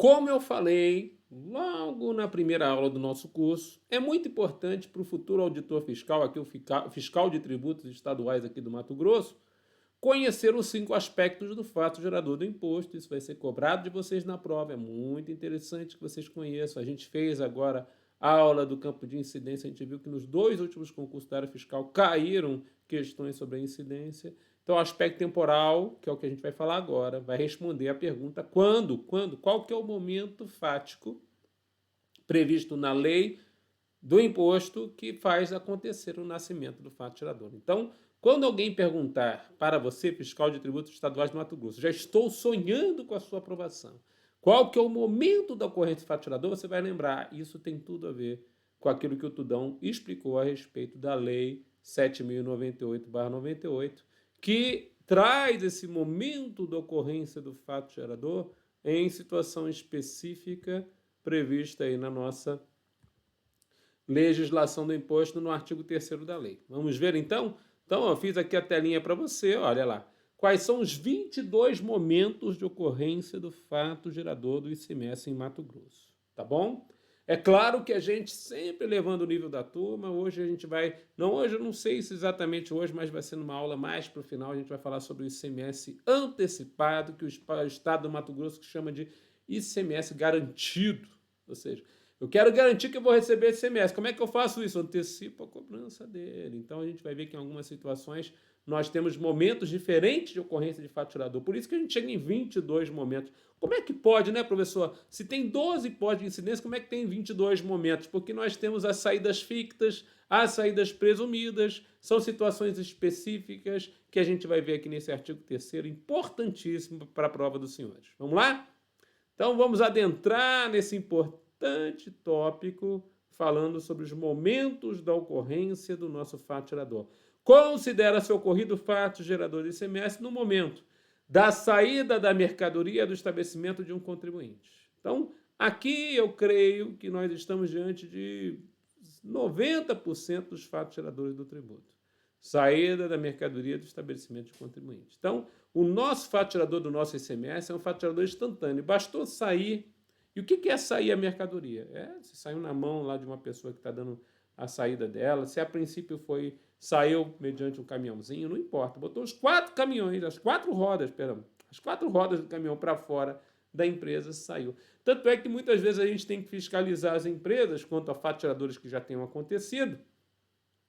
Como eu falei logo na primeira aula do nosso curso, é muito importante para o futuro auditor fiscal, aqui o fiscal de tributos estaduais aqui do Mato Grosso, conhecer os 5 aspectos do fato gerador do imposto. Isso vai ser cobrado de vocês na prova. É muito interessante que vocês conheçam. A gente fez agora a aula do campo de incidência. A gente viu que nos 2 últimos concursos da área fiscal caíram questões sobre a incidência. Então, o aspecto temporal, que é o que a gente vai falar agora, vai responder a pergunta qual que é o momento fático previsto na lei do imposto que faz acontecer o nascimento do fato gerador. Então, quando alguém perguntar para você, fiscal de tributos estaduais do Mato Grosso, já estou sonhando com a sua aprovação, qual que é o momento da ocorrência do fato gerador, você vai lembrar, isso tem tudo a ver com aquilo que o Tudão explicou a respeito da lei 7.098/98, que traz esse momento da ocorrência do fato gerador em situação específica prevista aí na nossa legislação do imposto no artigo 3º da lei. Vamos ver então? Então, eu fiz aqui a telinha para você, olha lá. Quais são os 22 momentos de ocorrência do fato gerador do ICMS em Mato Grosso, tá bom? É claro que a gente sempre levando o nível da turma, hoje a gente vai, não hoje, eu não sei se exatamente hoje, mas vai ser numa aula mais para o final, a gente vai falar sobre o ICMS antecipado, que o estado do Mato Grosso chama de ICMS garantido, ou seja, eu quero garantir que eu vou receber esse ICMS. Como é que eu faço isso? Eu antecipo a cobrança dele. Então, a gente vai ver que em algumas situações nós temos momentos diferentes de ocorrência de fato gerador. Por isso que a gente chega em 22 momentos. Como é que pode, né, professor? Se tem 12 pós de incidência, como é que tem 22 momentos? Porque nós temos as saídas fictas, as saídas presumidas, são situações específicas que a gente vai ver aqui nesse artigo 3º, importantíssimo para a prova dos senhores. Vamos lá? Então, vamos adentrar nesse importante tópico falando sobre os momentos da ocorrência do nosso fato gerador. Considera-se ocorrido o fato gerador de ICMS no momento da saída da mercadoria do estabelecimento de um contribuinte. Então, aqui eu creio que nós estamos diante de 90% dos fatos geradores do tributo. Saída da mercadoria do estabelecimento de contribuinte. Então, o nosso fato gerador do nosso ICMS é um fato gerador instantâneo. Bastou sair. E o que é sair a mercadoria? Se saiu na mão lá de uma pessoa que está dando a saída dela, se a princípio saiu mediante um caminhãozinho, não importa. Botou os 4 caminhões, as 4 rodas do caminhão para fora da empresa, saiu. Tanto é que muitas vezes a gente tem que fiscalizar as empresas quanto a fatos geradores que já tenham acontecido,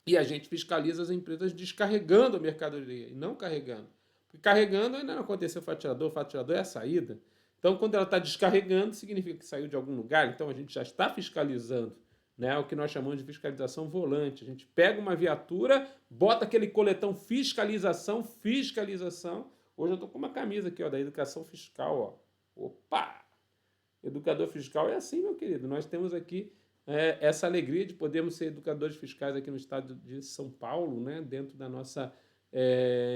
e a gente fiscaliza as empresas descarregando a mercadoria e não carregando. Porque carregando ainda não aconteceu o fato gerador é a saída. Então, quando ela está descarregando, significa que saiu de algum lugar, então a gente já está fiscalizando, né? O que nós chamamos de fiscalização volante. A gente pega uma viatura, bota aquele coletão fiscalização. Hoje eu estou com uma camisa aqui, ó, da educação fiscal. Ó. Opa! Educador fiscal é assim, meu querido. Nós temos aqui essa alegria de podermos ser educadores fiscais aqui no estado de São Paulo, né? Dentro da nossa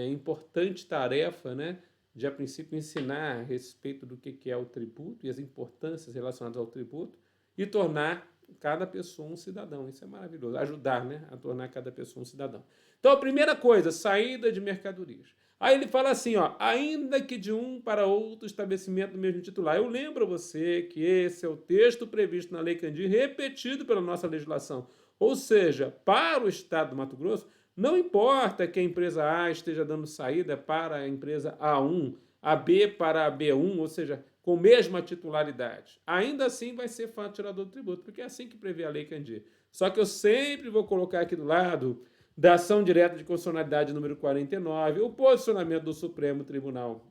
importante tarefa, né? De, a princípio, ensinar a respeito do que é o tributo e as importâncias relacionadas ao tributo e tornar cada pessoa um cidadão. Isso é maravilhoso. Ajudar, né, a tornar cada pessoa um cidadão. Então, a primeira coisa, saída de mercadorias. Aí ele fala assim, ó, ainda que de um para outro estabelecimento do mesmo titular. Eu lembro a você que esse é o texto previsto na Lei Candir, repetido pela nossa legislação. Ou seja, para o Estado do Mato Grosso, não importa que a empresa A esteja dando saída para a empresa A1, a B para a B1, ou seja, com mesma titularidade. Ainda assim vai ser fato gerador do tributo, porque é assim que prevê a Lei Candir. Só que eu sempre vou colocar aqui do lado da ação direta de constitucionalidade número 49, o posicionamento do Supremo Tribunal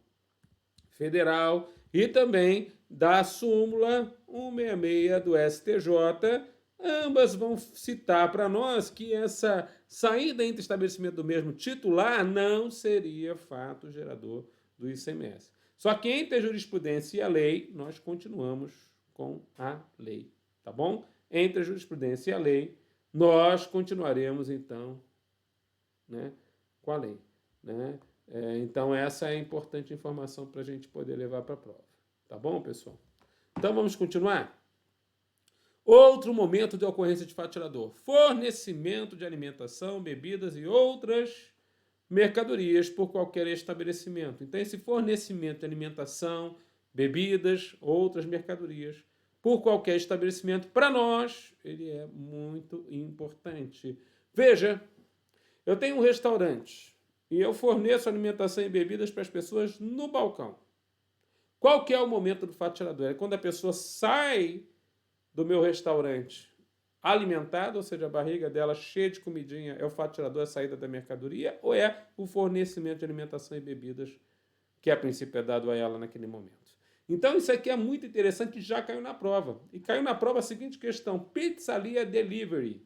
Federal e também da súmula 166 do STJ. Ambas vão citar para nós que essa saída entre estabelecimento do mesmo titular não seria fato gerador do ICMS. Só que entre a jurisprudência e a lei, nós continuamos com a lei, tá bom? Entre a jurisprudência e a lei, nós continuaremos, então, né, com a lei. Né? Então, essa é a importante informação para a gente poder levar para a prova. Tá bom, pessoal? Então, vamos continuar? Outro momento de ocorrência de fato gerador: fornecimento de alimentação, bebidas e outras mercadorias por qualquer estabelecimento. Então, esse fornecimento de alimentação, bebidas, outras mercadorias, por qualquer estabelecimento, para nós, ele é muito importante. Veja, eu tenho um restaurante e eu forneço alimentação e bebidas para as pessoas no balcão. Qual que é o momento do fatiador? É quando a pessoa sai do meu restaurante alimentada, ou seja, a barriga dela cheia de comidinha, é o fatiador, a saída da mercadoria, ou é o fornecimento de alimentação e bebidas que a princípio é dado a ela naquele momento? Então isso aqui é muito interessante, já caiu na prova. E caiu na prova a seguinte questão: pizzaria delivery.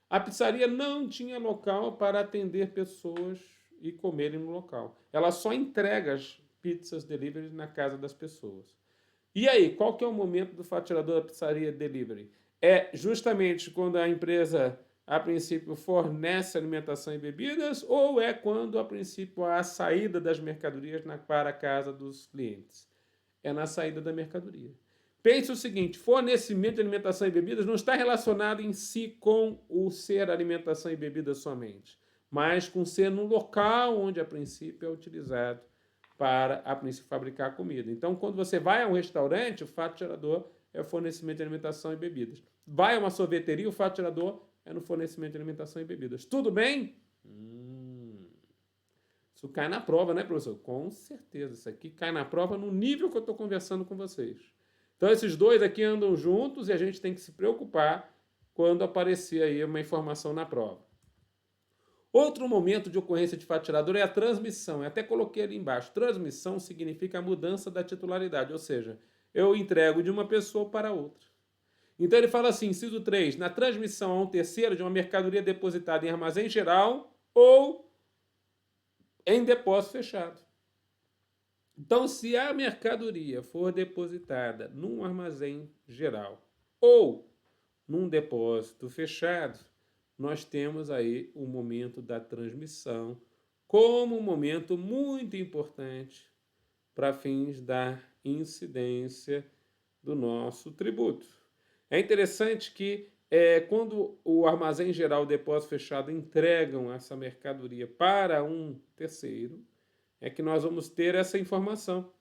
A pizzaria não tinha local para atender pessoas e comerem no local. Ela só entrega as pizzas delivery na casa das pessoas. E aí, qual que é o momento do faturador da pizzaria delivery? É justamente quando a empresa, a princípio, fornece alimentação e bebidas, ou é quando, a princípio, há a saída das mercadorias para a casa dos clientes? É na saída da mercadoria. Pense o seguinte: fornecimento de alimentação e bebidas não está relacionado em si com o ser alimentação e bebida somente, mas com ser no local onde, a princípio, é utilizado para, a princípio, fabricar comida. Então, quando você vai a um restaurante, o fato gerador é o fornecimento de alimentação e bebidas. Vai a uma sorveteria, o fato gerador é no fornecimento de alimentação e bebidas. Tudo bem? Isso cai na prova, né, professor? Com certeza. Isso aqui cai na prova no nível que eu estou conversando com vocês. Então, esses dois aqui andam juntos e a gente tem que se preocupar quando aparecer aí uma informação na prova. Outro momento de ocorrência de fato tirador é a transmissão. Eu até coloquei ali embaixo. Transmissão significa a mudança da titularidade, ou seja, eu entrego de uma pessoa para outra. Então ele fala assim, inciso 3, na transmissão a um terceiro de uma mercadoria depositada em armazém geral ou em depósito fechado. Então, se a mercadoria for depositada num armazém geral ou num depósito fechado, nós temos aí o momento da transmissão como um momento muito importante para fins da incidência do nosso tributo. É interessante que quando o armazém geral e o depósito fechado entregam essa mercadoria para um terceiro, é que nós vamos ter essa informação.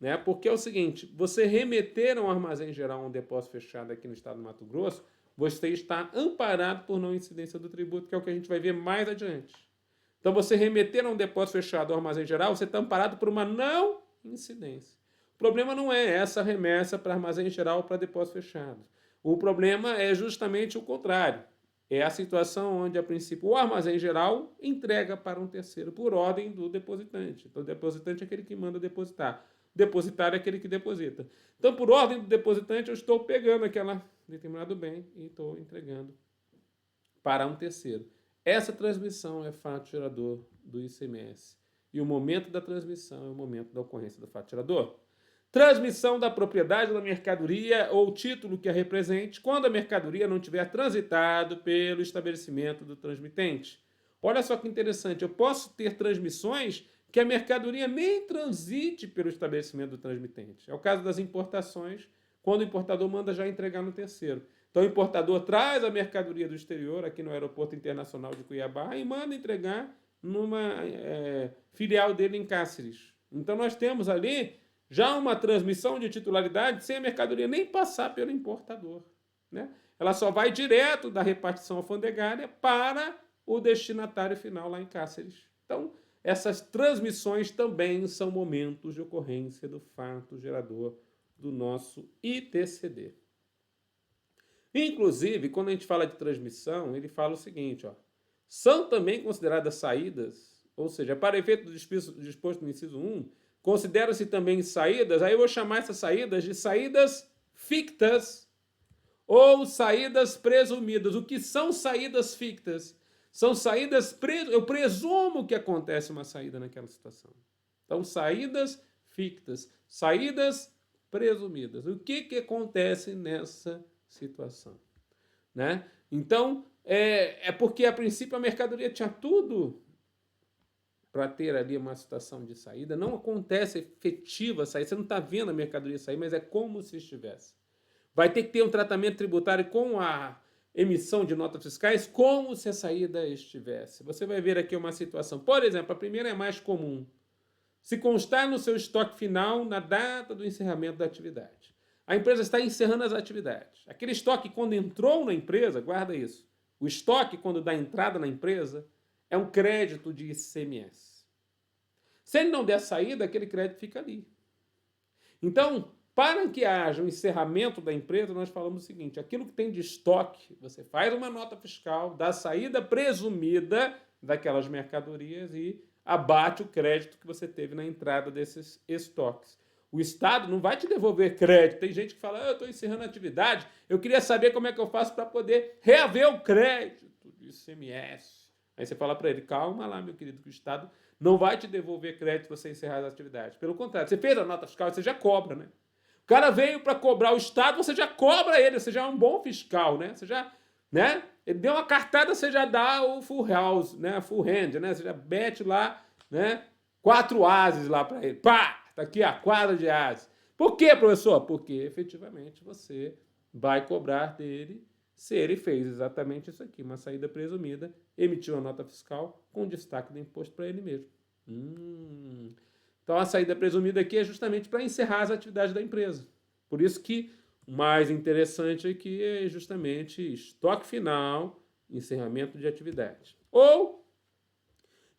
Né? Porque é o seguinte, você remeter a um armazém geral a um depósito fechado aqui no estado do Mato Grosso, você está amparado por não incidência do tributo, que é o que a gente vai ver mais adiante. Então, você remeter a um depósito fechado ao armazém geral, você está amparado por uma não incidência. O problema não é essa remessa para armazém geral ou para depósito fechado. O problema é justamente o contrário. É a situação onde, a princípio, o armazém geral entrega para um terceiro por ordem do depositante. Então, o depositante é aquele que manda depositar. O depositário é aquele que deposita. Então, por ordem do depositante, eu estou pegando aquele determinado bem e estou entregando para um terceiro. Essa transmissão é fato gerador do ICMS. E o momento da transmissão é o momento da ocorrência do fato gerador. Transmissão da propriedade da mercadoria ou título que a represente quando a mercadoria não tiver transitado pelo estabelecimento do transmitente. Olha só que interessante, eu posso ter transmissões que a mercadoria nem transite pelo estabelecimento do transmitente. É o caso das importações, quando o importador manda já entregar no terceiro. Então o importador traz a mercadoria do exterior, aqui no Aeroporto Internacional de Cuiabá, e manda entregar numa filial dele em Cáceres. Então nós temos ali já uma transmissão de titularidade sem a mercadoria nem passar pelo importador. Né? Ela só vai direto da repartição alfandegária para o destinatário final lá em Cáceres. Então, essas transmissões também são momentos de ocorrência do fato gerador do nosso ITCD. Inclusive, quando a gente fala de transmissão, ele fala o seguinte, ó, são também consideradas saídas, ou seja, para efeito do disposto no inciso 1, consideram-se também saídas, aí eu vou chamar essas saídas de saídas fictas ou saídas presumidas. O que são saídas fictas? São saídas, eu presumo que acontece uma saída naquela situação. Então, saídas fictas, saídas presumidas. O que acontece nessa situação? Né? Então, é porque a princípio a mercadoria tinha tudo para ter ali uma situação de saída. Não acontece efetiva saída. Você não está vendo a mercadoria sair, mas é como se estivesse. Vai ter que ter um tratamento tributário com a emissão de notas fiscais como se a saída estivesse. Você vai ver aqui uma situação. Por exemplo, a primeira é mais comum. se constar no seu estoque final na data do encerramento da atividade. A empresa está encerrando as atividades. Aquele estoque, quando entrou na empresa, guarda isso. O estoque, quando dá entrada na empresa, é um crédito de ICMS. Se ele não der saída, aquele crédito fica ali. Então, para que haja um encerramento da empresa, nós falamos o seguinte: aquilo que tem de estoque, você faz uma nota fiscal da saída presumida daquelas mercadorias e abate o crédito que você teve na entrada desses estoques. O Estado não vai te devolver crédito. Tem gente que fala, eu estou encerrando a atividade, eu queria saber como é que eu faço para poder reaver o crédito do ICMS. Aí você fala para ele, calma lá, meu querido, que o Estado não vai te devolver crédito se você encerrar as atividades. Pelo contrário, você fez a nota fiscal, você já cobra, né? O cara veio para cobrar o Estado, você já cobra ele, você já é um bom fiscal, né? Você já, né? Ele deu uma cartada, você já dá o full house, né? Full hand, né? Você já mete lá, né? 4 ases lá para ele. Pá! Tá aqui a quadra de ases. Por quê, professor? Porque efetivamente você vai cobrar dele se ele fez exatamente isso aqui, uma saída presumida, emitiu uma nota fiscal com destaque do imposto para ele mesmo. Então a saída presumida aqui é justamente para encerrar as atividades da empresa. Por isso que o mais interessante aqui é justamente estoque final, encerramento de atividade. Ou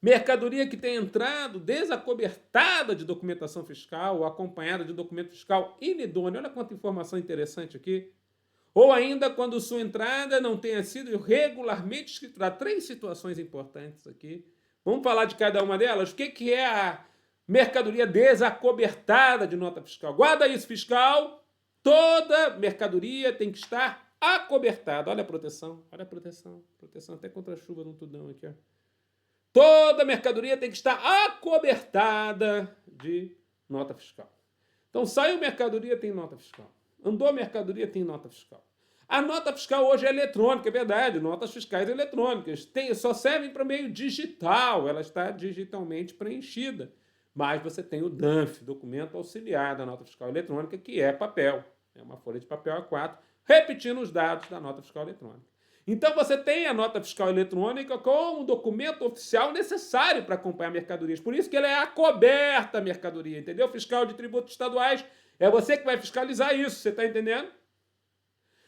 mercadoria que tem entrado desacobertada de documentação fiscal ou acompanhada de documento fiscal inidôneo. Olha quanta informação interessante aqui. Ou ainda quando sua entrada não tenha sido regularmente escriturada. 3 situações importantes aqui. Vamos falar de cada uma delas? O que é a mercadoria desacobertada de nota fiscal? Guarda isso, fiscal. Toda mercadoria tem que estar acobertada. Olha a proteção, olha a proteção. Proteção até contra a chuva no tudão aqui, ó. Toda mercadoria tem que estar acobertada de nota fiscal. Então, saiu mercadoria, tem nota fiscal. Andou mercadoria, tem nota fiscal. A nota fiscal hoje é eletrônica, é verdade. Notas fiscais eletrônicas só servem para meio digital. Ela está digitalmente preenchida. Mas você tem o DANF, documento auxiliar da nota fiscal eletrônica, que é papel. É uma folha de papel A4, repetindo os dados da nota fiscal eletrônica. Então você tem a nota fiscal eletrônica como um documento oficial necessário para acompanhar mercadorias. Por isso que ela é acoberta a mercadoria, entendeu? Fiscal de tributos estaduais, é você que vai fiscalizar isso, você está entendendo?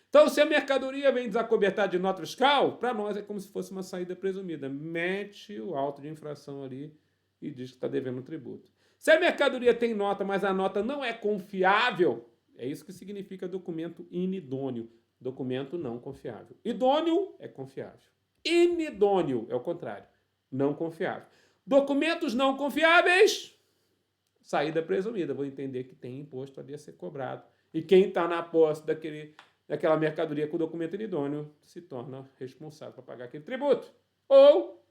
Então, se a mercadoria vem desacobertada de nota fiscal, para nós é como se fosse uma saída presumida. Mete o auto de infração ali e diz que está devendo um tributo. Se a mercadoria tem nota, mas a nota não é confiável, é isso que significa documento inidôneo. Documento não confiável. Idôneo é confiável. Inidôneo é o contrário. Não confiável. Documentos não confiáveis, saída presumida. Vou entender que tem imposto ali a ser cobrado. E quem está na posse daquela mercadoria com documento inidôneo se torna responsável para pagar aquele tributo. Ou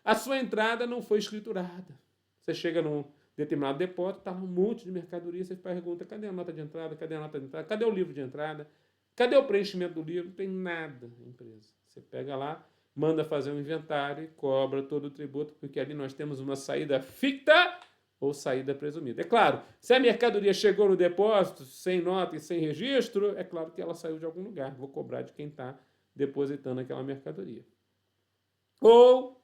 a sua entrada não foi escriturada. Você chega num determinado depósito, está um monte de mercadoria, você pergunta, cadê a nota de entrada? Cadê a nota de entrada? Cadê o livro de entrada? Cadê o preenchimento do livro? Não tem nada na empresa. Você pega lá, manda fazer um inventário e cobra todo o tributo, porque ali nós temos uma saída ficta ou saída presumida. É claro, se a mercadoria chegou no depósito sem nota e sem registro, é claro que ela saiu de algum lugar. Vou cobrar de quem está depositando aquela mercadoria. Ou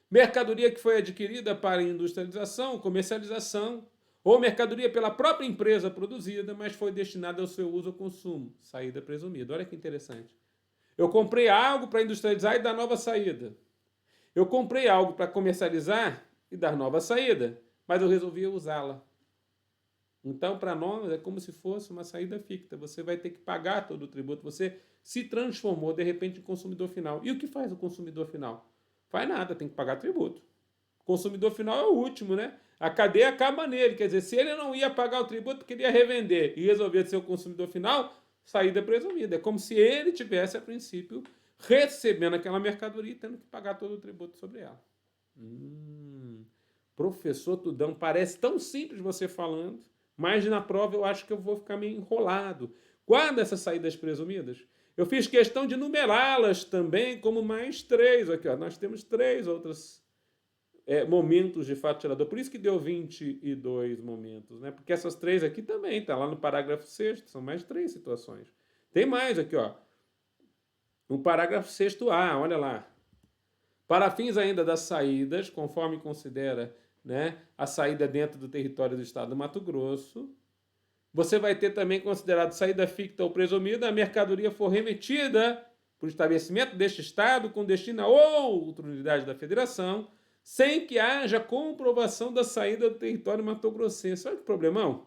mercadoria que foi adquirida para industrialização, comercialização, ou mercadoria pela própria empresa produzida, mas foi destinada ao seu uso ou consumo. Saída presumida. Olha que interessante. Eu comprei algo para industrializar e dar nova saída. Eu comprei algo para comercializar e dar nova saída, mas eu resolvi usá-la. Então, para nós, é como se fosse uma saída ficta. Você vai ter que pagar todo o tributo. Você se transformou, de repente, em consumidor final. E o que faz o consumidor final? Faz nada, tem que pagar tributo. O consumidor final é o último, né? A cadeia acaba nele. Quer dizer, se ele não ia pagar o tributo porque ele ia revender e resolver ser o consumidor final, saída presumida. É como se ele tivesse, a princípio, recebendo aquela mercadoria e tendo que pagar todo o tributo sobre ela. Professor Tudão, parece tão simples você falando, mas na prova eu acho que eu vou ficar meio enrolado. Guarda essas saídas presumidas. Eu fiz questão de numerá-las também como mais 3. Aqui, ó. Nós temos 3 outros momentos de fato tirador. Por isso que deu 22 momentos, né? Porque essas 3 aqui também estão lá no parágrafo 6º. São mais 3 situações. Tem mais aqui, ó. No parágrafo 6º A, olha lá. Para fins ainda das saídas, conforme considera né, a saída dentro do território do estado do Mato Grosso. Você vai ter também considerado saída ficta ou presumida a mercadoria for remetida por estabelecimento deste estado com destino a outra unidade da federação, sem que haja comprovação da saída do território mato-grossense. Olha que problemão.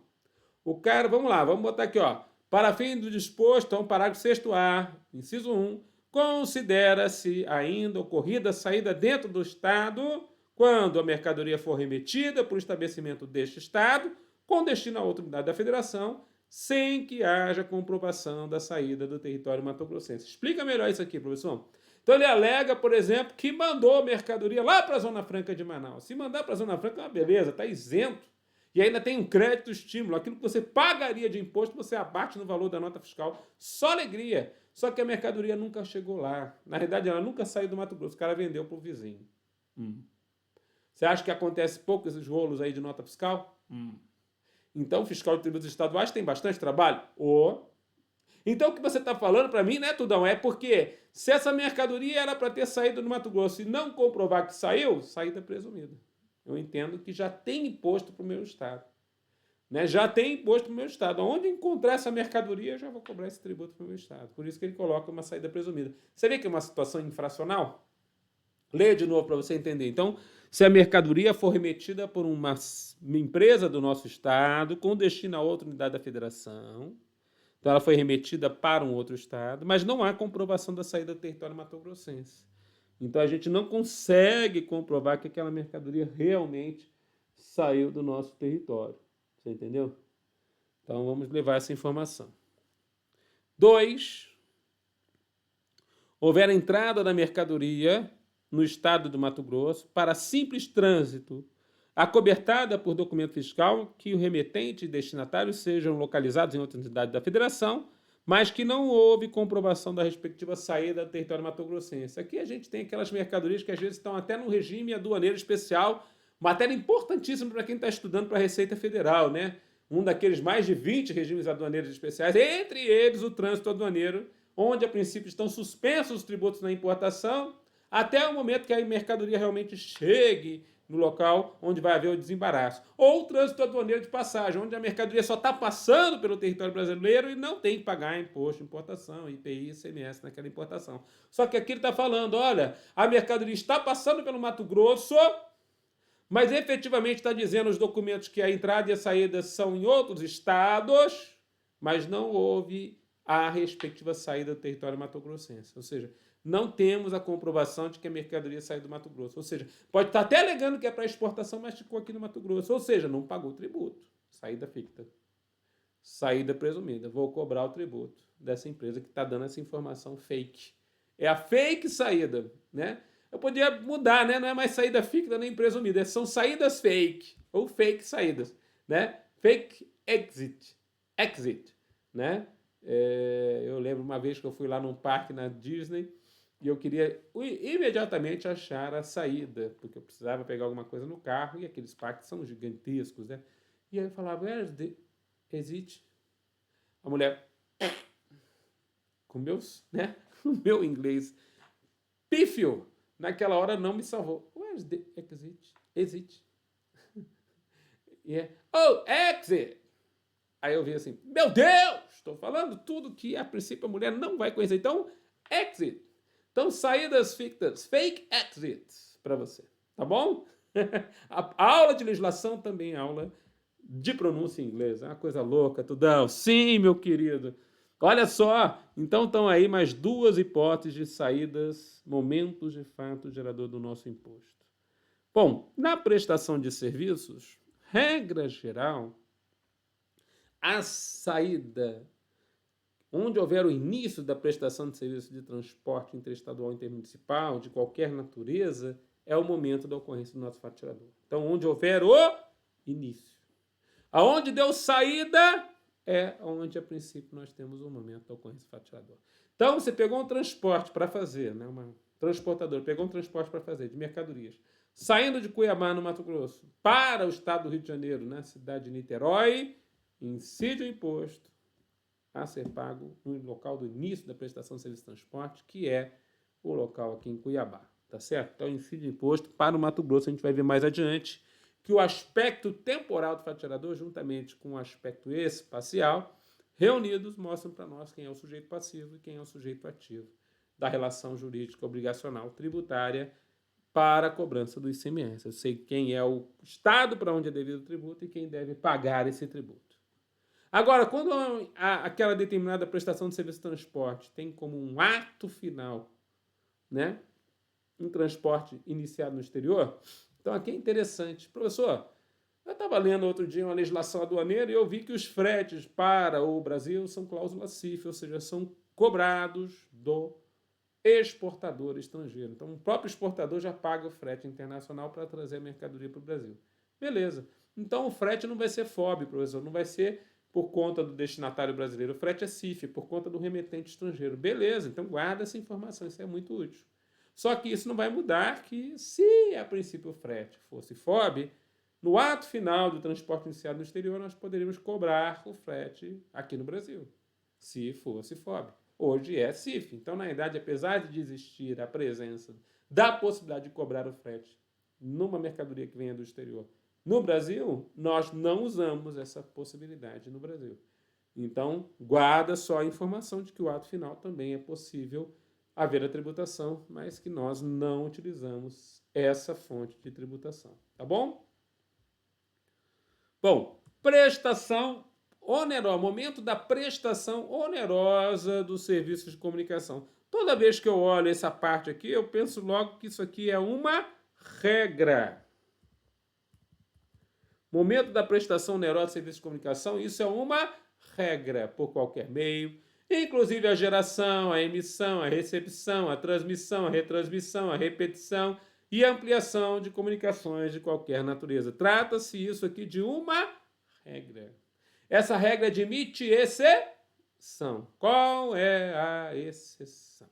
O cara, vamos lá, vamos botar aqui, ó. Para fim do disposto, então, parágrafo 6º-A, inciso 1, considera-se ainda ocorrida a saída dentro do estado quando a mercadoria for remetida por estabelecimento deste estado com destino a outra unidade da federação, sem que haja comprovação da saída do território mato-grossense. Explica melhor isso aqui, professor. Então ele alega, por exemplo, que mandou a mercadoria lá para a Zona Franca de Manaus. Se mandar para a Zona Franca, é uma beleza, está isento. E ainda tem um crédito estímulo. Aquilo que você pagaria de imposto, você abate no valor da nota fiscal. Só alegria. Só que a mercadoria nunca chegou lá. Na realidade, ela nunca saiu do Mato Grosso. O cara vendeu para o vizinho. Você acha que acontece pouco esses rolos aí de nota fiscal? Então, o fiscal de tributos estaduais tem bastante trabalho? Então, o que você está falando para mim, né, Tudão, é porque se essa mercadoria era para ter saído do Mato Grosso e não comprovar que saiu, saída presumida. Eu entendo que já tem imposto para o meu estado. Né? Já tem imposto para o meu estado. Onde encontrar essa mercadoria, eu já vou cobrar esse tributo para o meu estado. Por isso que ele coloca uma saída presumida. Você vê que é uma situação infracional? Lê de novo para você entender. Então, se a mercadoria for remetida por uma empresa do nosso estado com destino a outra unidade da federação, então ela foi remetida para um outro estado, mas não há comprovação da saída do território mato-grossense. Então a gente não consegue comprovar que aquela mercadoria realmente saiu do nosso território. Você entendeu? Então vamos levar essa informação. 2. Houver a entrada da mercadoria no estado do Mato Grosso para simples trânsito, acobertada por documento fiscal que o remetente e destinatário sejam localizados em outra entidade da federação, mas que não houve comprovação da respectiva saída do território mato-grossense. Aqui a gente tem aquelas mercadorias que às vezes estão até no regime aduaneiro especial, matéria importantíssima para quem está estudando para a Receita Federal, né? Um daqueles mais de 20 regimes aduaneiros especiais, entre eles o trânsito aduaneiro, onde a princípio estão suspensos os tributos na importação, até o momento que a mercadoria realmente chegue no local onde vai haver o desembaraço. Ou o trânsito aduaneiro de passagem, onde a mercadoria só está passando pelo território brasileiro e não tem que pagar imposto de importação, IPI, ICMS naquela importação. Só que aqui ele está falando, olha, a mercadoria está passando pelo Mato Grosso, mas efetivamente está dizendo os documentos que a entrada e a saída são em outros estados, mas não houve a respectiva saída do território mato-grossense. Ou seja, não temos a comprovação de que a mercadoria saiu do Mato Grosso. Ou seja, pode estar até alegando que é para exportação, mas ficou aqui no Mato Grosso. Ou seja, não pagou o tributo. Saída ficta. Saída presumida. Vou cobrar o tributo dessa empresa que está dando essa informação fake. É a fake saída, né? Eu podia mudar, né? Não é mais saída ficta nem presumida. São saídas fake. Ou fake saídas, né? Fake exit. Exit, né? Eu lembro uma vez que eu fui lá num parque na Disney e eu queria imediatamente achar a saída, porque eu precisava pegar alguma coisa no carro e aqueles parques são gigantescos, né? E aí eu falava, where's the exit? A mulher, com meus, né? O meu inglês pífio, naquela hora não me salvou. Where's the exit? Exit. Yeah. Oh, exit! Aí eu vi assim, meu Deus! Estou falando tudo que a princípio a mulher não vai conhecer. Então, exit. Então, saídas fictas, fake exits para você, tá bom? A aula de legislação também é aula de pronúncia em inglês. É uma coisa louca, Tudão. Sim, meu querido. Olha só, então estão aí mais 2 hipóteses de saídas, momentos de fato gerador do nosso imposto. Bom, na prestação de serviços, regra geral, a saída, onde houver o início da prestação de serviço de transporte interestadual e intermunicipal, de qualquer natureza, é o momento da ocorrência do nosso fato gerador. Então, onde houver o início. Aonde deu saída, é onde, a princípio, nós temos o momento da ocorrência do fato gerador. Então, você pegou um transporte para fazer, né, uma transportadora pegou um transporte para fazer de mercadorias, saindo de Cuiabá, no Mato Grosso, para o estado do Rio de Janeiro, na cidade de Niterói, incide o imposto a ser pago no local do início da prestação de serviço de transporte, que é o local aqui em Cuiabá, tá certo? Então, incide o imposto para o Mato Grosso, a gente vai ver mais adiante que o aspecto temporal do fato gerador, juntamente com o aspecto espacial, reunidos, mostram para nós quem é o sujeito passivo e quem é o sujeito ativo da relação jurídica obrigacional tributária para a cobrança do ICMS. Eu sei quem é o estado para onde é devido o tributo e quem deve pagar esse tributo. Agora, quando aquela determinada prestação de serviço de transporte tem como um ato final, né, um transporte iniciado no exterior, então aqui é interessante. Professor, eu estava lendo outro dia uma legislação aduaneira e eu vi que os fretes para o Brasil são cláusula CIF, ou seja, são cobrados do exportador estrangeiro. Então, o próprio exportador já paga o frete internacional para trazer a mercadoria para o Brasil. Beleza. Então, o frete não vai ser FOB, professor, não vai ser por conta do destinatário brasileiro. O frete é CIF, por conta do remetente estrangeiro. Beleza, então guarda essa informação, isso é muito útil. Só que isso não vai mudar que, se a princípio o frete fosse FOB, no ato final do transporte iniciado no exterior, nós poderíamos cobrar o frete aqui no Brasil, se fosse FOB. Hoje é CIF. Então, na verdade, apesar de existir a presença da possibilidade de cobrar o frete numa mercadoria que venha do exterior no Brasil, nós não usamos essa possibilidade no Brasil. Então, guarda só a informação de que o ato final também é possível haver a tributação, mas que nós não utilizamos essa fonte de tributação. Tá bom? Bom, prestação onerosa, momento da prestação onerosa dos serviços de comunicação. Toda vez que eu olho essa parte aqui, eu penso logo que isso aqui é uma regra. Momento da prestação onerosa de serviços de comunicação, isso é uma regra por qualquer meio, inclusive a geração, a emissão, a recepção, a transmissão, a retransmissão, a repetição e ampliação de comunicações de qualquer natureza. Trata-se isso aqui de uma regra. Essa regra admite exceção. Qual é a exceção?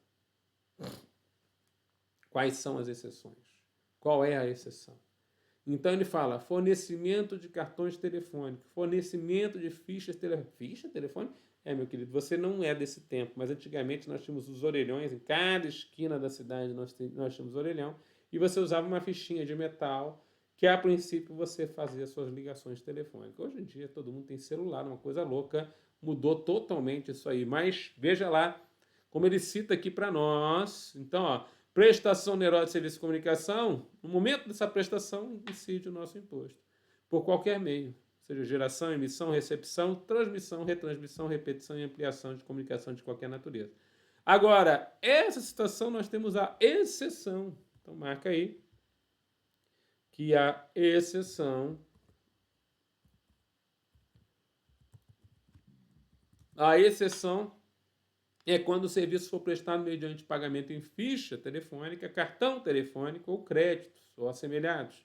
Quais são as exceções? Qual é a exceção? Então ele fala fornecimento de cartões telefônicos, fornecimento de fichas telefônicas. Ficha telefônica? Meu querido, você não é desse tempo, mas antigamente nós tínhamos os orelhões, em cada esquina da cidade nós tínhamos orelhão, e você usava uma fichinha de metal que a princípio você fazia suas ligações telefônicas. Hoje em dia todo mundo tem celular, uma coisa louca, mudou totalmente isso aí. Mas veja lá como ele cita aqui para nós. Então, ó, prestação onerosa de serviço de comunicação, no momento dessa prestação incide o nosso imposto, por qualquer meio, seja geração, emissão, recepção, transmissão, retransmissão, repetição e ampliação de comunicação de qualquer natureza. Agora, essa situação nós temos a exceção. Então, marca aí que a exceção é quando o serviço for prestado mediante pagamento em ficha telefônica, cartão telefônico ou créditos ou assemelhados.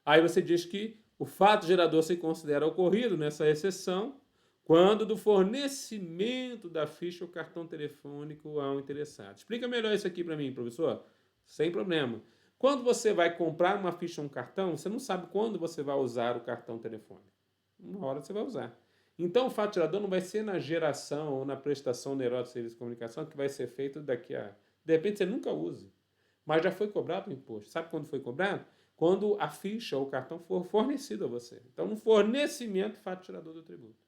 Aí você diz que o fato gerador se considera ocorrido nessa exceção quando do fornecimento da ficha ou cartão telefônico ao interessado. Explica melhor isso aqui para mim, professor. Sem problema. Quando você vai comprar uma ficha ou um cartão, você não sabe quando você vai usar o cartão telefônico. Uma hora você vai usar. Então, o fato gerador não vai ser na geração ou na prestação onerosa de serviço de comunicação que vai ser feito daqui a... De repente, você nunca use, mas já foi cobrado o imposto. Sabe quando foi cobrado? Quando a ficha ou o cartão for fornecido a você. Então, no fornecimento, fato gerador do tributo.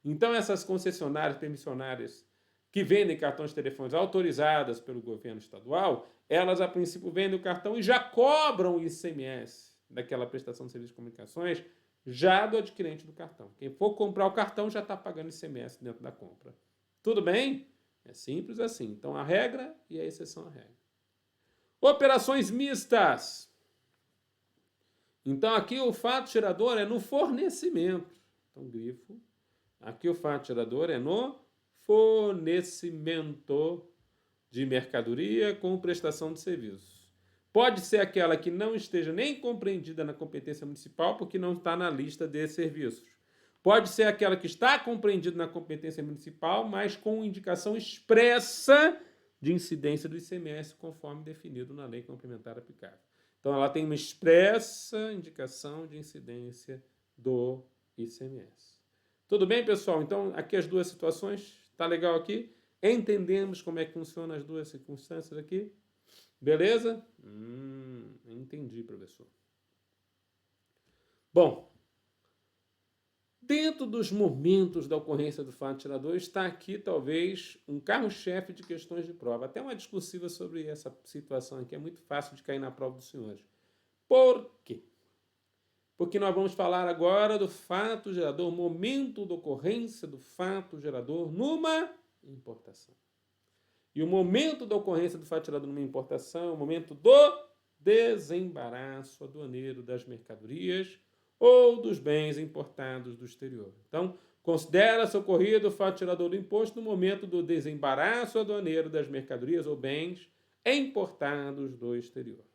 Então, essas concessionárias, permissionárias que vendem cartões telefônicos autorizadas pelo governo estadual, elas, a princípio, vendem o cartão e já cobram o ICMS daquela prestação de serviço de comunicações já do adquirente do cartão. Quem for comprar o cartão já está pagando ICMS dentro da compra. Tudo bem? É simples assim. Então, a regra e a exceção à regra. Operações mistas. Então, aqui o fato gerador é no fornecimento. Então, grifo. Aqui o fato gerador é no fornecimento de mercadoria com prestação de serviços. Pode ser aquela que não esteja nem compreendida na competência municipal, porque não está na lista de serviços. Pode ser aquela que está compreendida na competência municipal, mas com indicação expressa de incidência do ICMS, conforme definido na lei complementar aplicável. Então, ela tem uma expressa indicação de incidência do ICMS. Tudo bem, pessoal? Então, aqui as duas situações. Tá legal aqui? Entendemos como é que funcionam as duas circunstâncias aqui? Beleza? Entendi, professor. Bom, dentro dos momentos da ocorrência do fato gerador está aqui talvez um carro-chefe de questões de prova. Até uma discursiva sobre essa situação aqui é muito fácil de cair na prova dos senhores. Por quê? Porque nós vamos falar agora do fato gerador, momento da ocorrência do fato gerador numa importação. E o momento da ocorrência do fato gerador numa importação é o momento do desembaraço aduaneiro das mercadorias ou dos bens importados do exterior. Então, considera-se ocorrido o fato gerador do imposto no momento do desembaraço aduaneiro das mercadorias ou bens importados do exterior.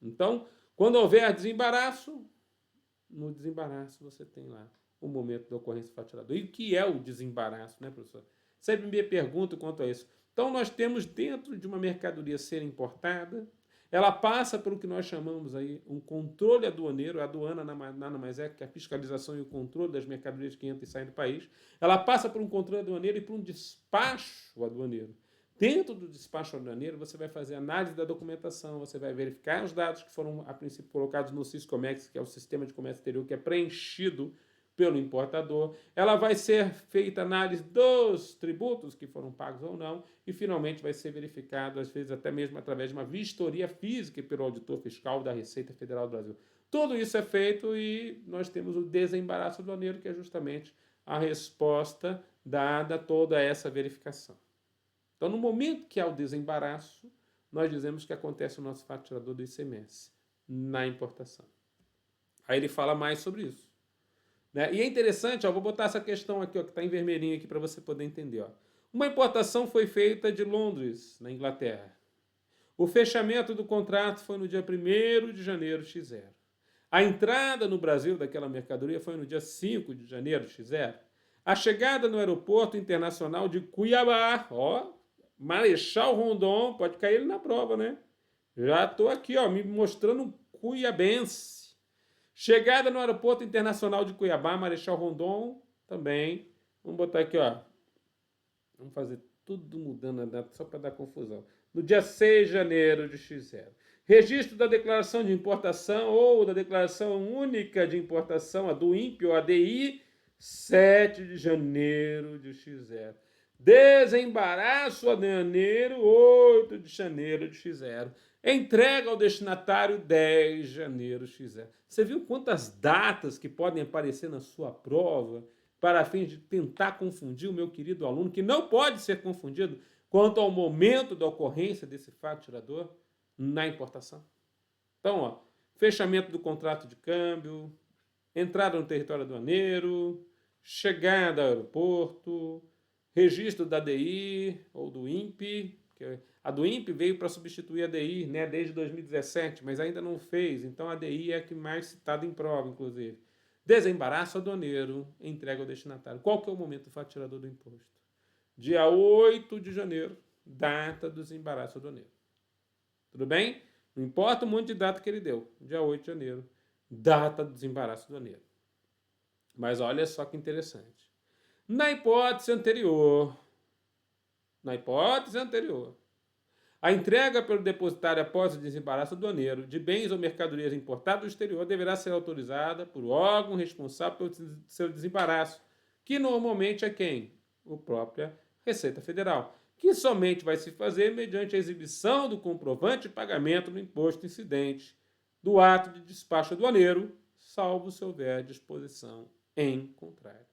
Então, quando houver desembaraço, no desembaraço você tem lá o momento da ocorrência do fato gerador. E o que é o desembaraço, né, professor? Sempre me pergunto quanto a isso. Então, nós temos dentro de uma mercadoria ser importada, ela passa pelo que nós chamamos aí um controle aduaneiro. A aduana nada mais é que a fiscalização e o controle das mercadorias que entram e saem do país. Ela passa por um controle aduaneiro e por um despacho aduaneiro. Dentro do despacho aduaneiro, você vai fazer análise da documentação, você vai verificar os dados que foram, a princípio, colocados no Siscomex, que é o Sistema de Comércio Exterior, que é preenchido pelo importador. Ela vai ser feita análise dos tributos que foram pagos ou não e, finalmente, vai ser verificado, às vezes até mesmo através de uma vistoria física pelo auditor fiscal da Receita Federal do Brasil. Tudo isso é feito e nós temos o desembaraço aduaneiro, que é justamente a resposta dada a toda essa verificação. Então, no momento que há o desembaraço, nós dizemos que acontece o nosso fato gerador do ICMS na importação. Aí ele fala mais sobre isso. Né? E é interessante, ó, vou botar essa questão aqui, ó, que está em vermelhinho aqui para você poder entender. Ó. Uma importação foi feita de Londres, na Inglaterra. O fechamento do contrato foi no dia 1º de janeiro x0. A entrada no Brasil daquela mercadoria foi no dia 5 de janeiro x0. A chegada no aeroporto internacional de Cuiabá, ó, Marechal Rondon, pode cair ele na prova, né? Já estou aqui, ó, me mostrando um cuiabense. Chegada no aeroporto internacional de Cuiabá, Marechal Rondon, também. Vamos botar aqui, ó. Vamos fazer tudo mudando a data só para dar confusão. No dia 6 de janeiro de x0. Registro da declaração de importação ou da declaração única de importação, a do INPE ou ADI, 7 de janeiro de x0. Desembaraço aduaneiro, 8 de janeiro de x0. Entrega ao destinatário, 10 de janeiro de x0. Você viu quantas datas que podem aparecer na sua prova para fins de tentar confundir o meu querido aluno, que não pode ser confundido quanto ao momento da ocorrência desse fato gerador na importação? Então, ó, fechamento do contrato de câmbio, entrada no território aduaneiro, chegada ao aeroporto, registro da DI ou do INPE, que a do INPE veio para substituir a DI, né, desde 2017, mas ainda não fez, então a DI é a que mais citada em prova, inclusive. Desembaraço aduaneiro, entrega ao destinatário. Qual que é o momento do fato gerador do imposto? Dia 8 de janeiro, data do desembaraço aduaneiro. Tudo bem? Não importa o monte de data que ele deu. Dia 8 de janeiro, data do desembaraço aduaneiro. Mas olha só que interessante. Na hipótese anterior, a entrega pelo depositário após o desembaraço aduaneiro de bens ou mercadorias importadas do exterior deverá ser autorizada por órgão responsável pelo seu desembaraço, que normalmente é quem? A própria Receita Federal, que somente vai se fazer mediante a exibição do comprovante de pagamento do imposto incidente do ato de despacho aduaneiro, salvo se houver disposição em contrário.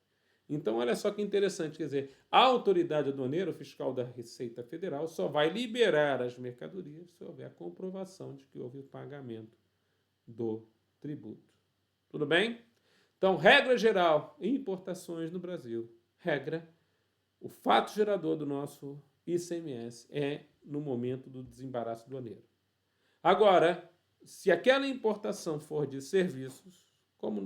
Então, olha só que interessante, quer dizer, a autoridade aduaneira, o fiscal da Receita Federal, só vai liberar as mercadorias se houver a comprovação de que houve o pagamento do tributo. Tudo bem? Então, regra geral, importações no Brasil. Regra, o fato gerador do nosso ICMS é no momento do desembaraço aduaneiro. Agora, se aquela importação for de serviços, como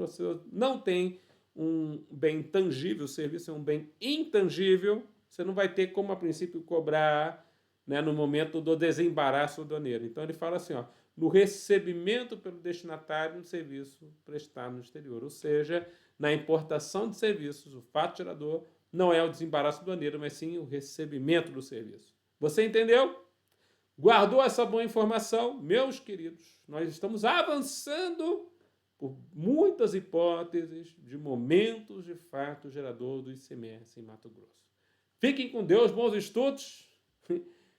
não tem um bem tangível, o serviço é um bem intangível, você não vai ter como, a princípio, cobrar, né, no momento do desembaraço aduaneiro. Então, ele fala assim, ó, no recebimento pelo destinatário do serviço prestado no exterior. Ou seja, na importação de serviços, o fato gerador não é o desembaraço aduaneiro, mas sim o recebimento do serviço. Você entendeu? Guardou essa boa informação? Meus queridos, nós estamos avançando por muitas hipóteses de momentos de fato gerador do ICMS em Mato Grosso. Fiquem com Deus, bons estudos.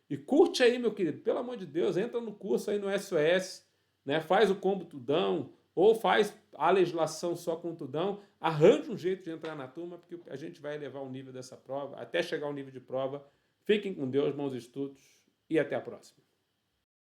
E curte aí, meu querido, pelo amor de Deus, entra no curso aí no SOS, né? Faz o combo tudão, ou faz a legislação só com tudão, arranja um jeito de entrar na turma, porque a gente vai elevar o nível dessa prova, até chegar ao nível de prova. Fiquem com Deus, bons estudos, e até a próxima.